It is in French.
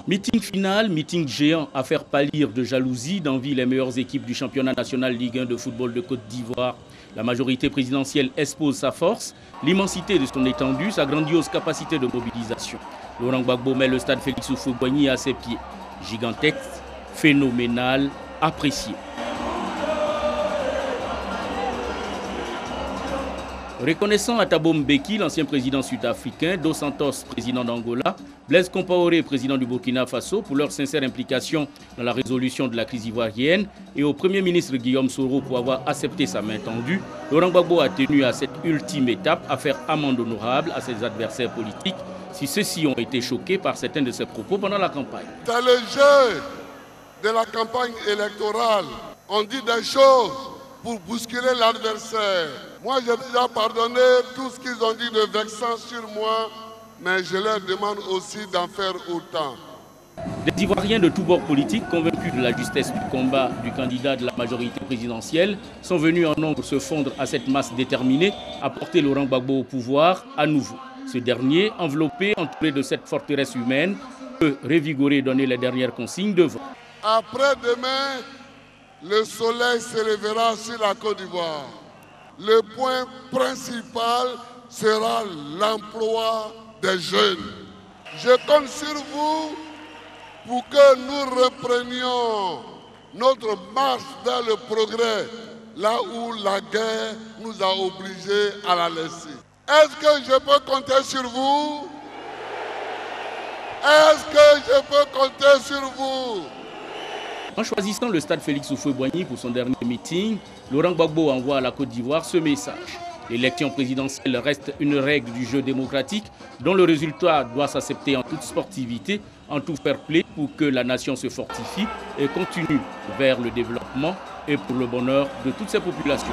Meeting final, meeting géant à faire pâlir de jalousie, d'envie les meilleures équipes du championnat national Ligue 1 de football de Côte d'Ivoire. La majorité présidentielle expose sa force, l'immensité de son étendue, sa grandiose capacité de mobilisation. Laurent Gbagbo met le stade Félix Houphouët-Boigny à ses pieds. Gigantesque, phénoménal, apprécié. Reconnaissant à Thabo Mbeki, l'ancien président sud-africain, Dos Santos, président d'Angola, Blaise Compaoré, président du Burkina Faso, pour leur sincère implication dans la résolution de la crise ivoirienne, et au Premier ministre Guillaume Soro pour avoir accepté sa main tendue, Laurent Gbagbo a tenu à cette ultime étape à faire amende honorable à ses adversaires politiques, si ceux-ci ont été choqués par certains de ses propos pendant la campagne. Dans le jeu de la campagne électorale, on dit des choses pour bousculer l'adversaire. Moi, j'ai déjà pardonné tout ce qu'ils ont dit de vexant sur moi, mais je leur demande aussi d'en faire autant. Des Ivoiriens de tous bords politiques, convaincus de la justesse du combat du candidat de la majorité présidentielle, sont venus en nombre se fondre à cette masse déterminée à porter Laurent Gbagbo au pouvoir à nouveau. Ce dernier, enveloppé, entouré de cette forteresse humaine, peut revigorer et donner les dernières consignes de vote. Après-demain, le soleil se lèvera sur la Côte d'Ivoire. Le point principal sera l'emploi des jeunes. Je compte sur vous pour que nous reprenions notre marche vers le progrès, là où la guerre nous a obligés à la laisser. Est-ce que je peux compter sur vous? Est-ce que je peux compter sur vous? En choisissant le stade Félix Houphouët-Boigny pour son dernier meeting, Laurent Gbagbo envoie à la Côte d'Ivoire ce message. L'élection présidentielle reste une règle du jeu démocratique dont le résultat doit s'accepter en toute sportivité, en tout fair play pour que la nation se fortifie et continue vers le développement et pour le bonheur de toutes ses populations.